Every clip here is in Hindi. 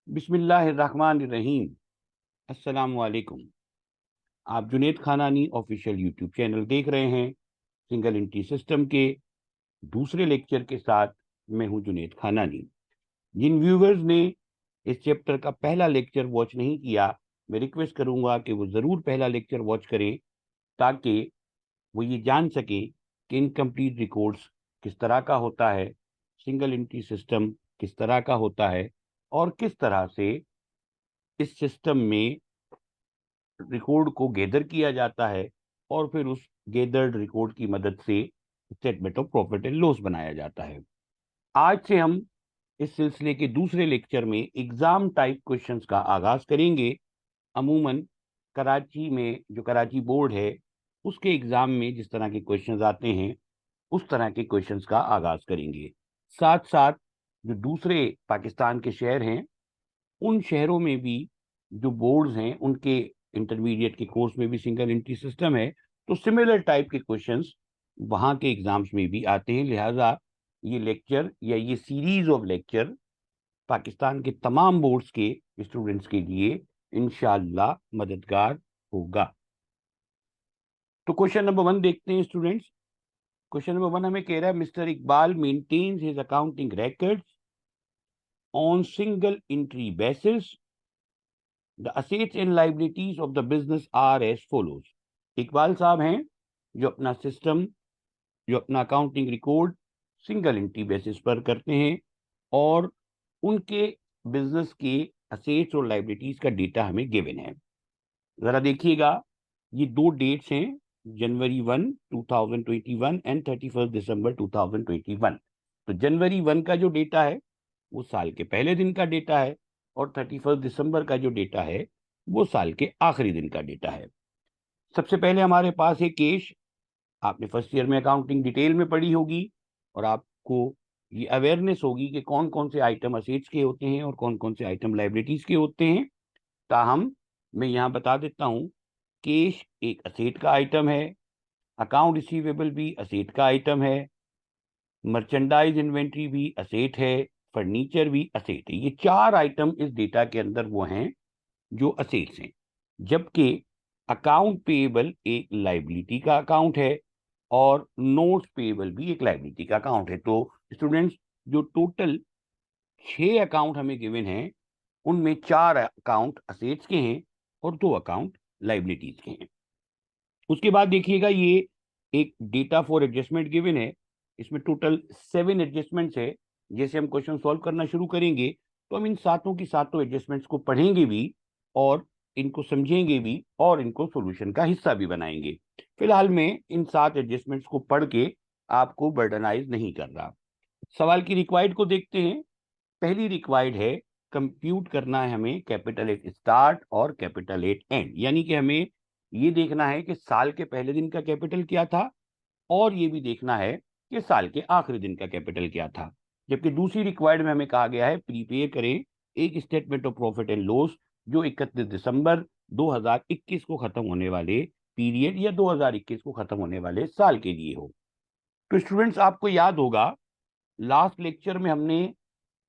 बिस्मिल्लाहिर्रहमानिर्रहीम। अस्सलाम वालेकुम। आप जुनेद खानानी ऑफिशियल यूट्यूब चैनल देख रहे हैं। सिंगल इंटी सिस्टम के दूसरे लेक्चर के साथ मैं हूं जुनेद खानानी। जिन व्यूवर्स ने इस चैप्टर का पहला लेक्चर वॉच नहीं किया, मैं रिक्वेस्ट करूंगा कि वो ज़रूर पहला लेक्चर वॉच करें, ताकि वो ये जान सके कि इनकम्प्लीट रिकॉर्ड्स किस तरह का होता है, सिंगल इंटी सिस्टम किस तरह का होता है, और किस तरह से इस सिस्टम में रिकॉर्ड को गैदर किया जाता है और फिर उस गैदर्ड रिकॉर्ड की मदद से statement of profit and loss बनाया जाता है। आज से हम इस सिलसिले के दूसरे लेक्चर में एग्जाम टाइप क्वेश्चंस का आगाज करेंगे। अमूमन कराची में जो कराची बोर्ड है उसके एग्जाम में जिस तरह के क्वेश्चंस आते हैं उस तरह के क्वेश्चंस का आगाज करेंगे। साथ साथ जो दूसरे पाकिस्तान के शहर हैं उन शहरों में भी जो बोर्ड्स हैं उनके इंटरमीडिएट के कोर्स में भी सिंगल एंट्री सिस्टम है, तो सिमिलर टाइप के क्वेश्चंस वहाँ के एग्जाम्स में भी आते हैं। लिहाजा ये लेक्चर या ये सीरीज ऑफ लेक्चर पाकिस्तान के तमाम बोर्ड्स के स्टूडेंट्स के लिए इंशाअल्लाह मददगार होगा। तो क्वेश्चन नंबर 1 देखते हैं स्टूडेंट्स। क्वेश्चन नंबर 1 हमें कह रहा है mister Iqbal maintains his accounting records on single entry basis. The assets and liabilities of the business are as follows. Iqbal साहब हैं जो अपना सिस्टम, जो अपना accounting record single entry basis पर करते हैं और उनके बिजनेस के असेट्स और लाइबिलिटीज का डेटा हमें गिवन है। जरा देखिएगा, ये दो डेट्स हैं, जनवरी 1 2021 एंड 31 दिसंबर 2021। तो जनवरी 1 का जो डेटा है वो साल के पहले दिन का डेटा है और 31 दिसंबर का जो डेटा है वो साल के आखिरी दिन का डेटा है। सबसे पहले हमारे पास है कैश। आपने फर्स्ट ईयर में अकाउंटिंग डिटेल में पढ़ी होगी और आपको ये अवेयरनेस होगी कि कौन कौन से आइटम असेट्स के होते हैं और कौन कौन से आइटम लाइबिलिटीज के होते हैं। ताहम मैं यहाँ बता देता हूँ, कैश एक असेट का आइटम है, अकाउंट रिसीवेबल भी असेट का आइटम है, मर्चेंडाइज इन्वेंट्री भी असेट है, फर्नीचर भी असेट है। ये चार आइटम इस डेटा के अंदर वो हैं जो असेट्स हैं, जबकि अकाउंट पेएबल एक लाइबिलिटी का अकाउंट है और नोट्स पेएबल भी एक लाइबिलिटी का अकाउंट है। तो स्टूडेंट्स, जो टोटल 6 अकाउंट हमें गिवन हैं उनमें 4 अकाउंट असेट्स के हैं और 2 अकाउंट लाइबिलिटीज के हैं। उसके बाद देखिएगा, ये एक डेटा फॉर एडजस्टमेंट गिवन है, इसमें टोटल 7 एडजस्टमेंट्स है। जैसे हम क्वेश्चन सॉल्व करना शुरू करेंगे तो हम इन सातों की सातों एडजस्टमेंट्स को पढ़ेंगे भी और इनको समझेंगे भी और इनको सॉल्यूशन का हिस्सा भी बनाएंगे। फिलहाल मैं इन 7 एडजस्टमेंट्स को पढ़ के आपको बर्डनाइज नहीं कर रहा। सवाल की रिक्वायर्ड को देखते हैं। पहली रिक्वायर्ड है, कंप्यूट करना है हमें कैपिटल एट स्टार्ट और कैपिटल एट एंड, यानी कि हमें ये देखना है कि साल के पहले दिन का कैपिटल क्या था और ये भी देखना है कि साल के आखिरी दिन का कैपिटल क्या था। जबकि दूसरी रिक्वायर्ड में हमें कहा गया है प्रिपेयर करें एक statement of profit and loss जो 31 दिसंबर 2021 को खत्म होने वाले पीरियड या 2021 को खत्म होने वाले साल के लिए हो। तो स्टूडेंट्स, आपको याद होगा लास्ट लेक्चर में हमने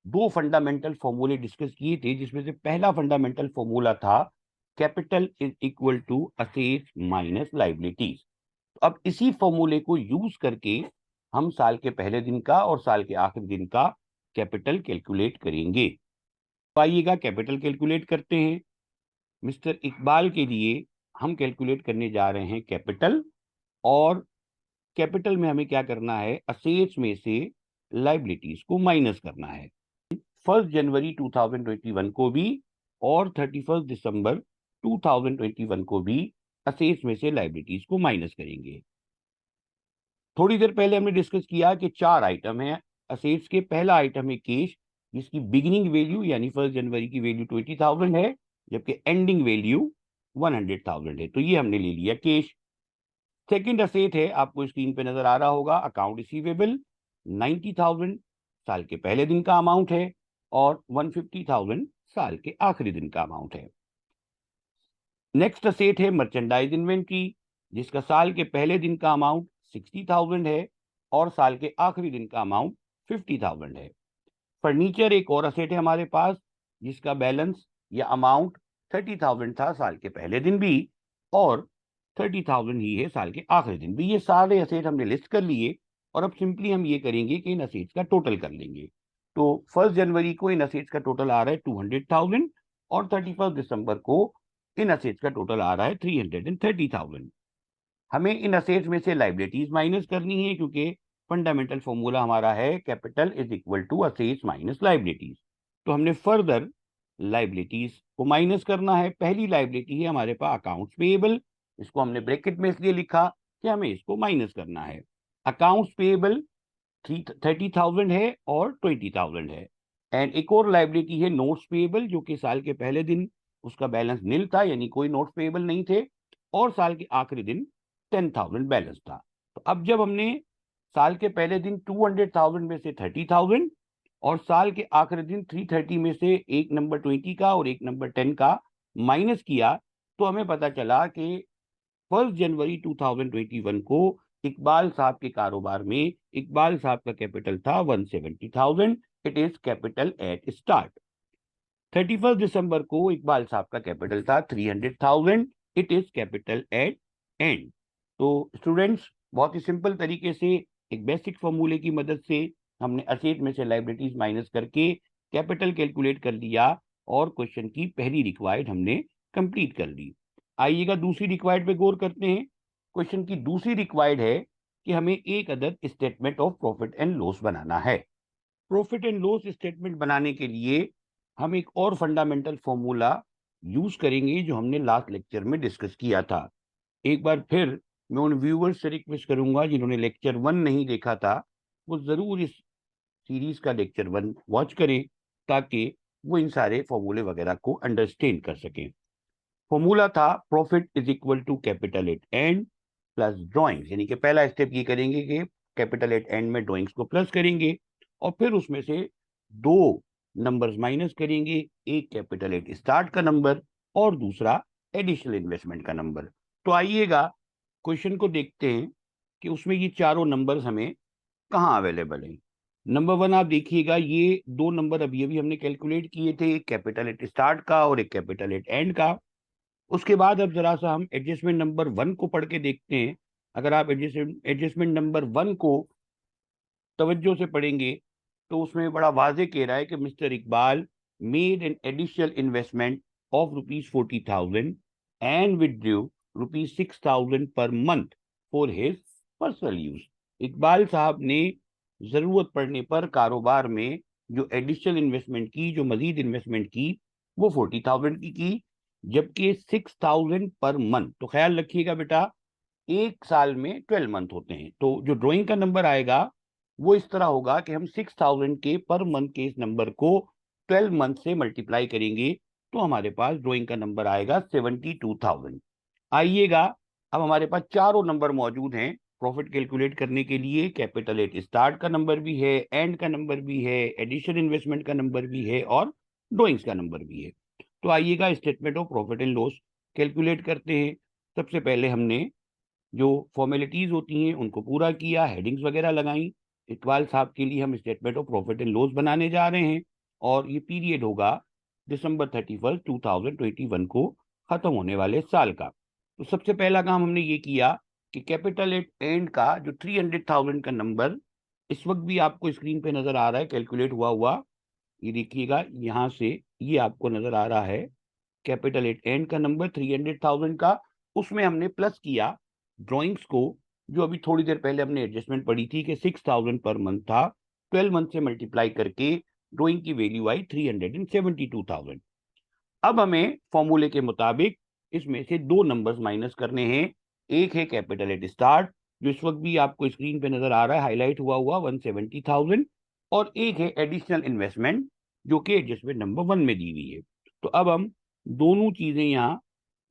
दो फंडामेंटल फॉर्मूले डिस्कस किए थे, जिसमें से पहला फंडामेंटल फॉर्मूला था capital is equal to assets minus liabilities. अब इसी फॉर्मूले को यूज करके हम साल के पहले दिन का और साल के आखिरी दिन का कैपिटल कैलकुलेट करेंगे। तो आइएगा कैपिटल कैलकुलेट करते हैं। मिस्टर इकबाल के लिए हम कैलकुलेट करने जा रहे हैं कैपिटल, और कैपिटल में हमें क्या करना है, असेट्स में से लाइबिलिटीज को माइनस करना है। 1 जनवरी 2021 को भी और 31 दिसंबर 2021 को भी असेट्स में से लाइबिलिटीज को माइनस करेंगे। थोड़ी देर पहले हमने डिस्कस किया कि 4 आइटम है असेट्स के। पहला आइटम है कैश, जिसकी बिगिनिंग वैल्यू यानी 1 जनवरी की वैल्यू 20,000 है, जबकि एंडिंग वैल्यू 100,000 है। तो ये हमने ले लिया कैश। सेकंड असेट है, आपको स्क्रीन पे नजर आ रहा होगा, अकाउंट रिसीवेबल 90,000 साल के पहले दिन का अमाउंट है और 150,000 साल के आखिरी दिन का अमाउंट है। नेक्स्ट असेट है मर्चेंडाइज इन्वेंट्री, जिसका साल के पहले दिन का अमाउंट 60,000 है और साल के आखिरी दिन का अमाउंट 50,000 है। फर्नीचर एक और असेट है हमारे पास, जिसका बैलेंस या अमाउंट 30,000 था साल के पहले दिन भी, और 30,000 ही है साल के आखिरी दिन भी। ये सारे असेट हमने लिस्ट कर लिए, और अब सिंपली हम ये करेंगे कि इन असेट्स का टोटल कर लेंगे। तो 1 जनवरी को इन असेट्स का टोटल आ रहा है 200,000, और 31 दिसंबर को इन असेट्स का टोटल आ रहा है 330,000। हमें इन असेट्स में से लाइबिलिटीज माइनस करनी है, क्योंकि फंडामेंटल फॉर्मूला हमारा है capital is equal to assets minus liabilities. तो हमने फर्दर लाइबिलिटीज को माइनस करना है। पहली लाइबिलिटी है हमारे पास अकाउंट्स पेएबल, इसको हमने ब्रैकेट में इसलिए लिखा कि हमें इसको माइनस करना है। अकाउंट्स पेएबल 30,000 है और 20,000 है। एंड एक और लाइबिलिटी है नोट्स पेएबल, जो कि साल के पहले दिन उसका बैलेंस नील था, यानी कोई नोट्स पेएबल नहीं थे, और साल के आखिरी दिन 10,000 बैलेंस था। तो अब जब हमने साल के पहले दिन 200,000 में से 30,000 और साल के आखिरी दिन 330 में से एक नंबर 20 का और एक नंबर 10 का माइनस किया, तो हमें पता चला कि 1 जनवरी 2021 को इकबाल साहब के कारोबार में इकबाल साहब का कैपिटल था 170,000। It is capital eight start. 31 दिसंबर को इकबाल साहब का कैपिटल था 300,000। It is capital at and. तो स्टूडेंट्स, बहुत ही सिंपल तरीके से एक बेसिक फॉर्मूले की मदद से हमने असेट में से लाइबिलिटीज माइनस करके कैपिटल कैलकुलेट कर लिया, और क्वेश्चन की पहली रिक्वायर्ड हमने कंप्लीट कर ली। आइएगा दूसरी रिक्वायर्ड पे गौर करते हैं। क्वेश्चन की दूसरी रिक्वायर्ड है कि हमें एक अदद statement of profit and loss बनाना है। प्रॉफिट एंड लॉस स्टेटमेंट बनाने के लिए हम एक और फंडामेंटल फॉर्मूला यूज करेंगे जो हमने लास्ट लेक्चर में डिस्कस किया था। एक बार फिर मैं उन व्यूअर्स से रिक्वेस्ट करूंगा जिन्होंने लेक्चर 1 नहीं देखा था, वो जरूर इस सीरीज का लेक्चर 1 वॉच करें, ताकि वो इन सारे फॉर्मूले वगैरह को अंडरस्टैंड कर सकें। फॉर्मूला था profit is equal to capital at end plus drawings, यानी कि पहला स्टेप ये करेंगे कि कैपिटल एट एंड में ड्रॉइंग्स को प्लस करेंगे, और फिर उसमें से दो नंबर्स माइनस करेंगे, एक कैपिटल एट स्टार्ट का नंबर और दूसरा एडिशनल इन्वेस्टमेंट का नंबर। तो आइएगा क्वेश्चन को देखते हैं कि उसमें ये चारों नंबर्स हमें कहाँ अवेलेबल हैं। नंबर 1 आप देखिएगा, ये दो नंबर अभी अभी हमने कैलकुलेट किए थे, एक कैपिटल एट स्टार्ट का और एक कैपिटल एट एंड का। उसके बाद अब जरा सा हम एडजस्टमेंट नंबर 1 को पढ़ के देखते हैं। अगर आप एडजस्टमेंट नंबर 1 को तवज्जो से पढ़ेंगे तो उसमें बड़ा वाजे कह रहा है कि mister Iqbal made an additional investment of ₹40,000 and withdrew ₹6,000 per month for his personal use. Iqbal साहब ने जरूरत पड़ने पर कारोबार में जो एडिशनल इन्वेस्टमेंट की, जो मजीद इन्वेस्टमेंट की, वो 40,000 की, जबकि 6,000 पर मंथ। तो ख्याल रखिएगा बेटा, एक साल में 12 मंथ होते हैं, तो जो ड्राइंग का नंबर आएगा वो इस तरह होगा कि हम 6,000 के पर मंथ के इस नंबर को 12 मंथ से मल्टीप्लाई करेंगे, तो हमारे पास ड्राइंग का नंबर आएगा 72,000। आइएगा, अब हमारे पास चारों नंबर मौजूद हैं प्रॉफिट कैलकुलेट करने के लिए। कैपिटल एट स्टार्ट का नंबर भी है, एंड का नंबर भी है, एडिशनल इन्वेस्टमेंट का नंबर भी है, और ड्राइंग्स का नंबर भी है। तो आइएगा statement of profit and loss calculate करते हैं। सबसे पहले हमने जो फॉर्मेलिटीज होती हैं उनको पूरा किया, हेडिंग्स वगैरह लगाई। इकबाल साहब के लिए हम statement of profit and loss बनाने जा रहे हैं, और ये पीरियड होगा दिसंबर 31, 2021 को खत्म होने वाले साल का। तो सबसे पहला काम हमने ये किया कि कैपिटल एट एंड का जो 300,000 का नंबर इस वक्त भी आपको स्क्रीन पे नजर आ रहा है कैलकुलेट हुआ हुआ, ये देखिएगा यहाँ से ये आपको नजर आ रहा है कैपिटल एट एंड का नंबर 300,000 का। उसमें हमने प्लस किया ड्राइंग्स को, जो अभी थोड़ी देर पहले हमने एडजस्टमेंट पढ़ी थी कि 6,000 पर मंथ था, 12 मंथ से मल्टीप्लाई करके ड्राइंग की वैल्यू आई 372,000। अब हमें फॉर्मूले के मुताबिक इसमें से दो नंबर्स माइनस करने हैं। एक है कैपिटल एट स्टार्ट, जो इस वक्त भी आपको स्क्रीन पे नजर आ रहा है हाईलाइट हुआ हुआ 170,000, और एक है एडिशनल इन्वेस्टमेंट जो कि एडजस्टमेंट नंबर 1 में दी हुई है। तो अब हम दोनों चीजें यहाँ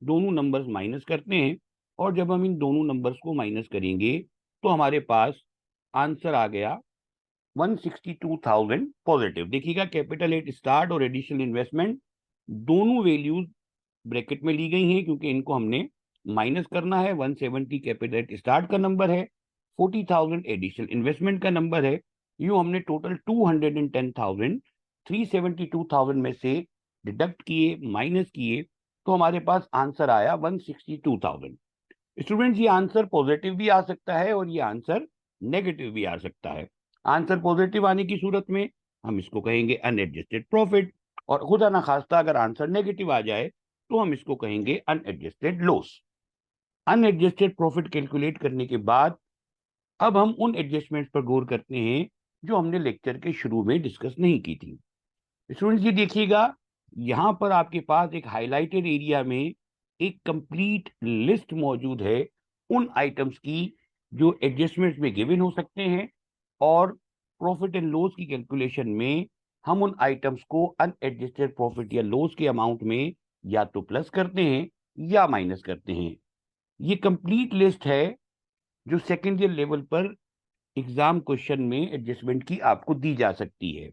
दोनों नंबर्स माइनस करते हैं, और जब हम इन दोनों नंबर्स को माइनस करेंगे तो हमारे पास आंसर आ गया 162,000 पॉजिटिव। देखिएगा कैपिटल एट स्टार्ट और एडिशनल इन्वेस्टमेंट दोनों वैल्यूज ब्रैकेट में ली गई हैं, क्योंकि इनको हमने माइनस करना है। 170 कैपिटल एट स्टार्ट का नंबर है, 40,000 एडिशनल इन्वेस्टमेंट का नंबर है। यूं हमने टोटल 210,000 372,000 में से डिडक्ट किए, माइनस किए, तो हमारे पास आंसर आया 162,000। स्टूडेंट्स, ये आंसर पॉजिटिव भी आ सकता है और ये आंसर नेगेटिव भी आ सकता है। आंसर पॉजिटिव आने की सूरत में हम इसको कहेंगे अनएडजस्टेड प्रॉफिट, और खुदा ना खास्ता अगर आंसर नेगेटिव आ जाए तो हम इसको कहेंगे unadjusted loss. Unadjusted profit calculate करने के बाद अब हम उन एडजस्टमेंट्स पर गौर करते हैं जो हमने लेक्चर के शुरू में डिस्कस नहीं की थी। स्टूडेंट्स, ये देखिएगा, यहां पर आपके पास एक हाईलाइटेड एरिया में एक कंप्लीट लिस्ट मौजूद है उन आइटम्स की जो एडजस्टमेंट्स में गिवन हो सकते हैं, और प्रॉफिट एंड लॉस की कैलकुलेशन में हम उन आइटम्स को अनएडजस्टेड प्रॉफिट या लॉस के अमाउंट में या तो प्लस करते हैं या माइनस करते हैं। ये कंप्लीट लिस्ट है जो सेकेंड ईयर लेवल पर एग्जाम क्वेश्चन में एडजस्टमेंट की आपको दी जा सकती है।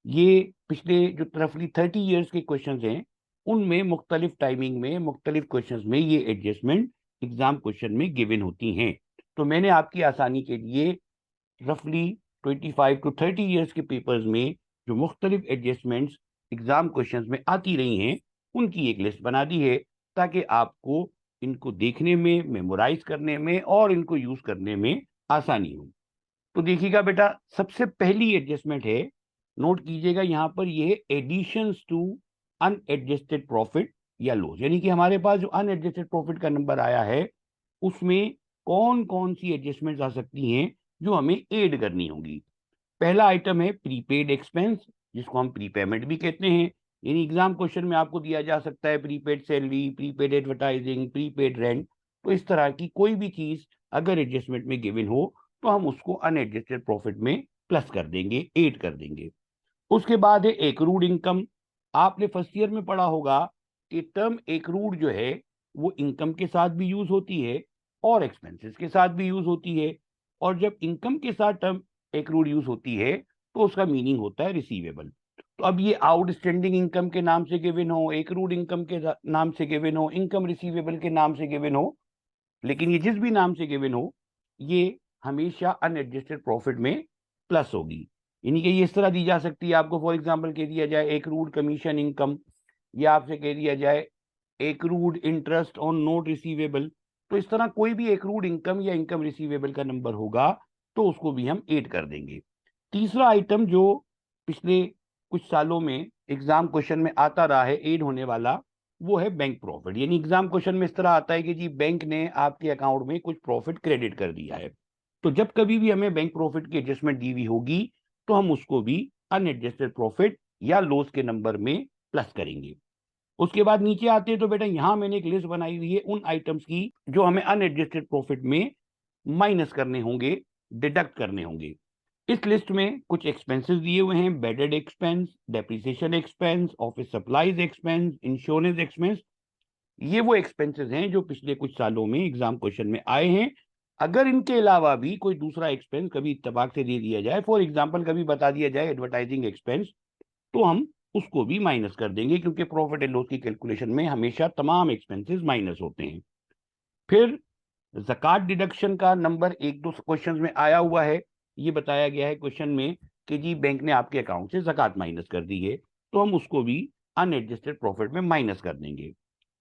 ये पिछले जो रफली 30 ईयर्स के क्वेश्चन हैं उनमें मुख्तलिफ टाइमिंग में मुख्तलिफ क्वेश्चन में ये एडजस्टमेंट एग्जाम क्वेश्चन में गिवन होती हैं। तो मैंने आपकी आसानी के लिए रफली 25 टू 30 ईयर्स के पेपर्स में जो मुख्तलिफ एडजस्टमेंट्स एग्जाम क्वेश्चन में आती रही हैं उनकी एक लिस्ट बना दी है, ताकि आपको इनको देखने में, मेमोराइज करने में और इनको यूज करने में आसानी हो। तो देखिएगा बेटा, सबसे पहली एडजस्टमेंट है, नोट कीजिएगा यहां पर, ये है एडिशंस टू अनएडजस्टेड प्रॉफिट या लॉस। यानी कि हमारे पास जो अनएडजस्टेड प्रॉफिट का नंबर आया है उसमें कौन कौन सी एडजस्टमेंट्स आ सकती हैं जो हमें ऐड करनी होगी। पहला आइटम है प्रीपेड एक्सपेंस, जिसको हम प्रीपेमेंट भी कहते हैं। यानी एग्जाम क्वेश्चन में आपको दिया जा सकता है prepaid salary, prepaid advertising, prepaid rent. तो इस तरह की कोई भी चीज अगर एडजस्टमेंट में गिवन हो तो हम उसको अनएडजस्टेड प्रॉफिट में प्लस कर देंगे, ऐड कर देंगे। उसके बाद है एक्रूड इनकम। आपने फर्स्ट ईयर में पढ़ा होगा कि टर्म एक्रूड जो है वो इनकम के साथ भी यूज होती है और एक्सपेंसेस के साथ भी यूज होती है। और जब इनकम के साथ टर्म एक्रूड यूज होती है तो उसका मीनिंग होता है रिसीवेबल। तो अब ये आउटस्टैंडिंग इनकम के नाम से गिवन हो, एक्रूड इनकम के नाम से गिवन हो, इनकम रिसीवेबल के नाम से गिवन हो, लेकिन ये जिस भी नाम से गिवन हो, ये हमेशा अनएडजस्टेड प्रॉफिट में प्लस होगी। यानी कि ये इस तरह दी जा सकती है, आपको फॉर एग्जांपल कह दिया जाए एक्रूड कमीशन इनकम, या आपसे कह दिया जाए accrued interest on note receivable. तो इस तरह कोई भी एक्रूड इनकम या इनकम रिसीवेबल का नंबर होगा तो उसको भी हम ऐड कर देंगे। तीसरा आइटम जो पिछले कुछ सालों में एग्जाम क्वेश्चन में आता रहा है ऐड होने वाला, वो है बैंक प्रॉफिट। यानी एग्जाम क्वेश्चन में इस तरह आता है कि जी बैंक ने आपके अकाउंट में कुछ प्रॉफिट क्रेडिट कर दिया है। तो जब कभी भी हमें बैंक प्रॉफिट की एडजस्टमेंट दी हुई होगी तो हम उसको भी अनएडजस्टेड प्रॉफिट या लॉस के नंबर में प्लस करेंगे। उसके बाद नीचे आते हैं तो बेटा यहां मैंने एक लिस्ट बनाई हुई है उन आइटम्स की जो हमें अनएडजस्टेड प्रॉफिट में माइनस करने होंगे, डिडक्ट करने होंगे। इस लिस्ट में कुछ एक्सपेंसेस दिए हुए हैं, bedded expense, depreciation expense, office supplies expense, insurance expense. ये वो एक्सपेंसेस हैं जो पिछले कुछ सालों में एग्जाम क्वेश्चन में आए हैं। अगर इनके अलावा भी कोई दूसरा एक्सपेंस कभी इत्तेफाक से दे दिया जाए, फॉर एग्जांपल कभी बता दिया जाए एडवर्टाइजिंग एक्सपेंस, तो हम उसको भी माइनस कर देंगे, क्योंकि प्रॉफिट एंड लॉस की कैलकुलेशन में हमेशा तमाम एक्सपेंसेस माइनस होते हैं। फिर ज़कात डिडक्शन का नंबर एक दो क्वेश्चंस में आया हुआ है। ये बताया गया है क्वेश्चन में कि जी बैंक ने आपके अकाउंट से ज़कात माइनस कर दी है, तो हम उसको भी अनएडजस्टेड प्रॉफिट में माइनस कर देंगे।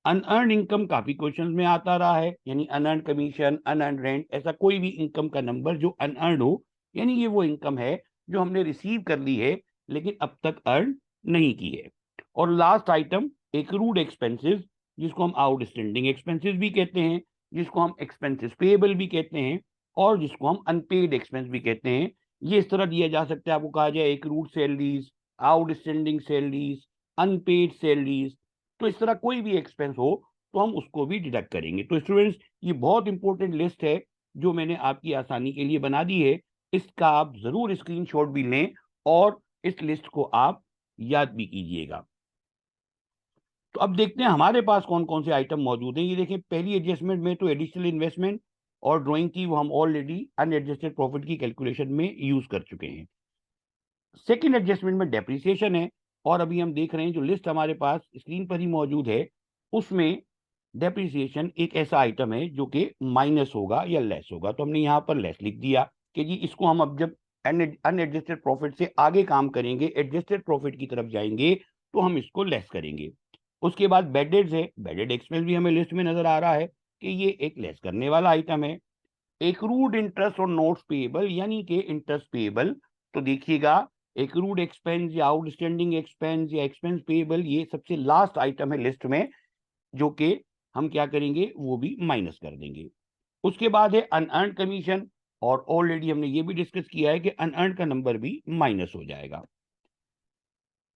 अनअर्न इनकम काफी क्वेश्चन में आता रहा है, यानी अनअर्न कमीशन, अनअर्न रेंट, ऐसा कोई भी इनकम का नंबर जो अनअर्न हो, यानी ये वो इनकम है जो हमने रिसीव कर ली है लेकिन अब तक अर्न नहीं की है। और लास्ट आइटम एक्रूड एक्सपेंसेस, जिसको हम आउटस्टैंडिंग एक्सपेंसेस भी कहते हैं, जिसको हम एक्सपेंसेस पेएबल भी कहते हैं, और जिसको हम अनपेड एक्सपेंस भी कहते हैं। ये इस तरह दिया जा सकता है, आपको कहा जाए accrued salaries, outstanding salaries, unpaid salaries. तो इस तरह कोई भी एक्सपेंस हो तो हम उसको भी डिडक्ट करेंगे। तो स्टूडेंट्स, ये बहुत इंपॉर्टेंट लिस्ट है जो मैंने आपकी आसानी के लिए बना दी है। इसका आप जरूर स्क्रीनशॉट भी लें और इस लिस्ट को आप याद भी कीजिएगा। तो अब देखते हैं हमारे पास कौन कौन से आइटम मौजूद हैं। ये देखें, पहली एडजस्टमेंट में तो एडिशनल इन्वेस्टमेंट और ड्राइंग की वो हम ऑलरेडी अनएडजस्टेड प्रॉफिट की कैलकुलेशन में यूज कर चुके हैं। सेकेंड एडजस्टमेंट में डेप्रिसिएशन है, और अभी हम देख रहे हैं जो लिस्ट हमारे पास स्क्रीन पर ही मौजूद है उसमें डेप्रिसिएशन एक ऐसा आइटम है जो कि माइनस होगा या लेस होगा। तो हमने यहाँ पर लेस लिख दिया कि जी इसको हम अब जब अनएडजस्टेड प्रॉफिट से आगे काम करेंगे, एडजस्टेड प्रॉफिट की तरफ जाएंगे, तो हम इसको लेस करेंगे। उसके बाद बेडेड है, बेडेड एक्सपेंस भी हमें लिस्ट में नजर आ रहा है कि ये एक लेस करने वाला आइटम है। एक्रूड इंटरेस्ट और नोट्स पेएबल यानी कि इंटरेस्ट पेएबल, तो देखिएगा एक्रूड एक्सपेंस या आउटस्टैंडिंग एक्सपेंस या एक्सपेंस पेएबल ये सबसे लास्ट आइटम है लिस्ट में, जो कि हम क्या करेंगे वो भी माइनस कर देंगे। उसके बाद है अनअर्न्ड कमीशन, और ऑलरेडी हमने ये भी डिस्कस किया है कि अनअर्न्ड का नंबर भी माइनस हो जाएगा।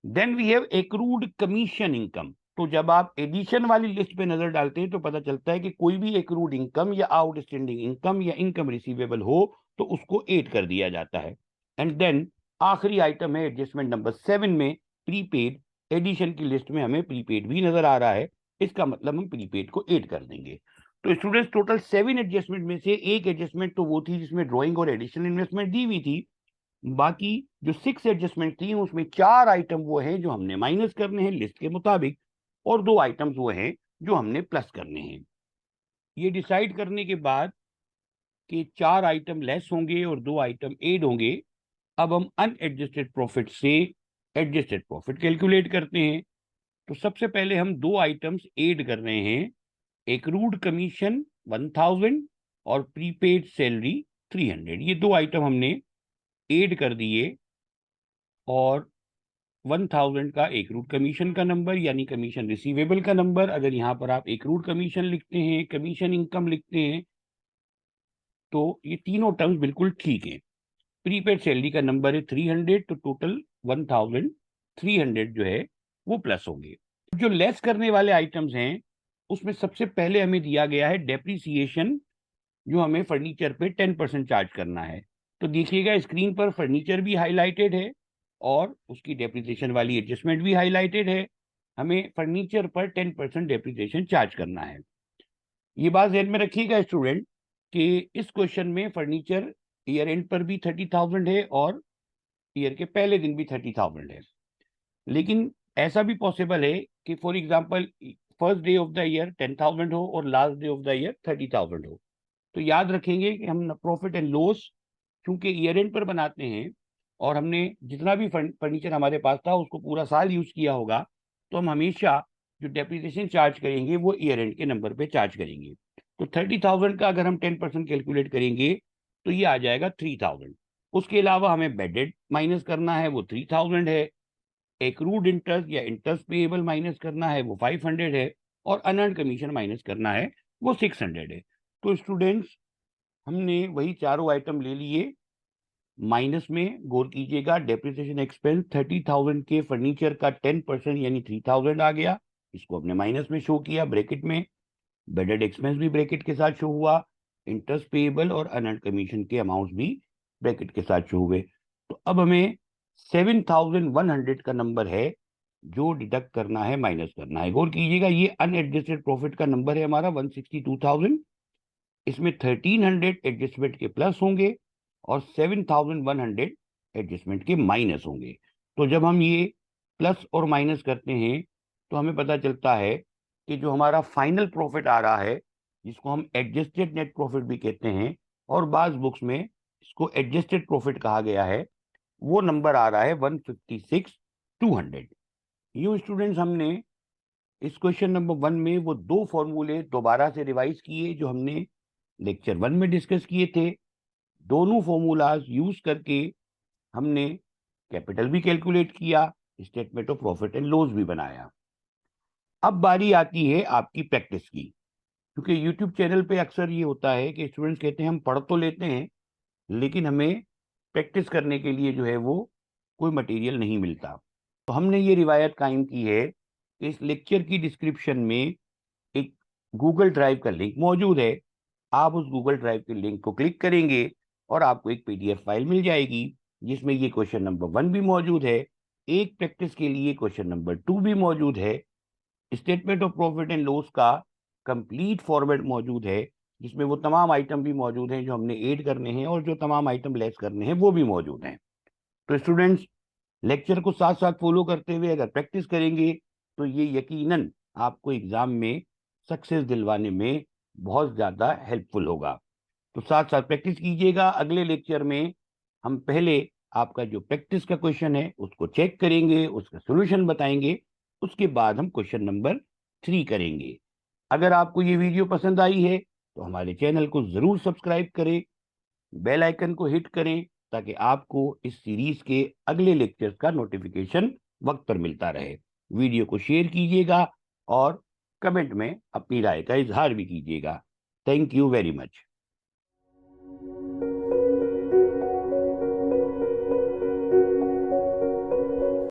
Then we have accrued commission income, तो जब आप एडिशन वाली लिस्ट पे नजर डालते हैं तो पता चलता है कि कोई भी एक्रूड इनकम या आउटस्टैंडिंग इनकम या इनकम रिसीवेबल हो तो उसको ऐड कर दिया जाता है। एंड देन आखिरी आइटम है एडजस्टमेंट नंबर 7 में प्रीपेड। एडिशन की लिस्ट में हमें प्रीपेड भी नजर आ रहा है, इसका मतलब हम प्रीपेड को ऐड कर देंगे। तो स्टूडेंट्स टोटल 7 एडजस्टमेंट में से एक एडजस्टमेंट तो वो थी जिसमें ड्रॉइंग और एडिशनल इन्वेस्टमेंट दी हुई थी। बाकी जो 6 एडजस्टमेंट थी उसमें 4 आइटम वो हैं जो हमने माइनस करने हैं लिस्ट के मुताबिक, और 2 आइटम्स वो हैं जो हमने प्लस करने हैं। ये डिसाइड करने के बाद कि 4 आइटम लेस होंगे और 2 आइटम ऐड होंगे, अब हम अनएडजस्टेड प्रॉफिट से एडजस्टेड प्रॉफिट कैलकुलेट करते हैं। तो सबसे पहले हम 2 आइटम्स ऐड कर रहे हैं, एक्रूड कमीशन 1000 और प्रीपेड सैलरी 300। ये 2 आइटम हमने ऐड कर दिए, और 1000 का एक्रूड कमीशन का नंबर यानी कमीशन रिसीवेबल का नंबर, अगर यहाँ पर आप एक्रूड कमीशन लिखते हैं, कमीशन इनकम लिखते हैं, तो ये तीनों टर्म्स बिल्कुल ठीक है। प्रीपेड सैलरी का नंबर है 300, तो टोटल 1300 जो है वो प्लस होंगे। जो लेस करने वाले आइटम्स हैं उसमें सबसे पहले हमें दिया गया है डेप्रीसिएशन, जो हमें फर्नीचर पे 10% चार्ज करना है। तो देखिएगा स्क्रीन पर फर्नीचर भी हाईलाइटेड है और उसकी डेप्रिसिएशन वाली एडजस्टमेंट भी हाईलाइटेड है। हमें फर्नीचर पर 10% डेप्रिसिएशन चार्ज करना है। ये बात ध्यान में रखिएगा स्टूडेंट कि इस क्वेश्चन में फर्नीचर ईयर एंड पर भी 30,000 है और ईयर के पहले दिन भी 30,000 है। लेकिन ऐसा भी पॉसिबल है कि for example first day of the year 10,000 हो और last day of the year 30,000 हो। तो याद रखेंगे कि हम प्रॉफिट एंड लॉस क्योंकि ईयर एंड पर बनाते हैं और हमने जितना भी फर्नीचर हमारे पास था उसको पूरा साल यूज किया होगा, तो हम हमेशा जो डेप्रिसिएशन चार्ज करेंगे वो ईयर एंड के नंबर पे चार्ज करेंगे। तो 30,000 का अगर हम 10% कैलकुलेट करेंगे तो ये आ जाएगा 3,000। उसके अलावा हमें बेडेड माइनस करना है, वो 3,000 है। एक्रूड इंटरेस्ट या इंटरेस्ट पेएबल माइनस करना है, वो 500 है। और अनअर्न्ड कमीशन माइनस करना है, वो 600 है। तो स्टूडेंट्स हमने वही चारों आइटम ले लिए। माइनस में गौर कीजिएगा, डेप्रिसिएशन एक्सपेंस 30,000 के फर्नीचर का 10% यानी 3,000 आ गया, इसको हमने माइनस में शो किया ब्रैकेट में। बेडेड एक्सपेंस भी ब्रैकेट के साथ शो हुआ, इंटरेस्ट पेएबल और अनअर्न्ड कमीशन के अमाउंट भी ब्रैकेट के साथ शो हुए। तो अब हमें 7,100 का नंबर है जो डिडक्ट करना है, माइनस करना है। गौर कीजिएगा ये अनएडजस्टेड प्रॉफिट का नंबर है हमारा 162,000। इसमें 1,300 एडजस्टमेंट के प्लस होंगे और 7,100 एडजस्टमेंट के माइनस होंगे। तो जब हम ये प्लस और माइनस करते हैं तो हमें पता चलता है कि जो हमारा फाइनल प्रॉफिट आ रहा है, जिसको हम एडजस्टेड नेट प्रॉफिट भी कहते हैं और बाज बुक्स में इसको एडजस्टेड प्रॉफिट कहा गया है, वो नंबर आ रहा है 156,200। यूं स्टूडेंट्स हमने इस क्वेश्चन नंबर 1 में वो 2 फॉर्मूले दोबारा से रिवाइज किए जो हमने लेक्चर 1 में डिस्कस किए थे। दोनों फॉर्मूलाज यूज करके हमने कैपिटल भी कैलकुलेट किया, statement of profit and loss भी बनाया। अब बारी आती है आपकी प्रैक्टिस की, क्योंकि यूट्यूब चैनल पे अक्सर ये होता है कि स्टूडेंट्स कहते हैं हम पढ़ तो लेते हैं लेकिन हमें प्रैक्टिस करने के लिए जो है वो कोई मटेरियल नहीं मिलता। तो हमने ये रिवायत कायम की है कि इस लेक्चर की डिस्क्रिप्शन में एक गूगल ड्राइव का लिंक मौजूद है। आप उस गूगल ड्राइव के लिंक को क्लिक करेंगे और आपको एक पीडीएफ फाइल मिल जाएगी जिसमें ये क्वेश्चन नंबर 1 भी मौजूद है, एक प्रैक्टिस के लिए क्वेश्चन नंबर 2 भी मौजूद है, statement of profit and loss का कंप्लीट फॉर्मेट मौजूद है जिसमें वो तमाम आइटम भी मौजूद हैं जो हमने ऐड करने हैं और जो तमाम आइटम लेस करने हैं वो भी मौजूद हैं। तो स्टूडेंट्स लेक्चर को साथ साथ फॉलो करते हुए अगर प्रैक्टिस करेंगे तो ये यकीनन आपको एग्जाम में सक्सेस दिलवाने में बहुत ज्यादा हेल्पफुल होगा। तो साथ साथ प्रैक्टिस कीजिएगा। अगले लेक्चर में हम पहले आपका जो प्रैक्टिस का क्वेश्चन है उसको चेक करेंगे, उसका सॉल्यूशन बताएंगे, उसके बाद हम क्वेश्चन नंबर 3 करेंगे। अगर आपको ये वीडियो पसंद आई है तो हमारे चैनल को जरूर सब्सक्राइब करें, बेल आइकन को हिट करें, ताकि आपको इस सीरीज के अगले लेक्चर्स का नोटिफिकेशन वक्त पर मिलता रहे। वीडियो को शेयर कीजिएगा और कमेंट में अपनी राय का इजहार भी कीजिएगा। Thank you very much.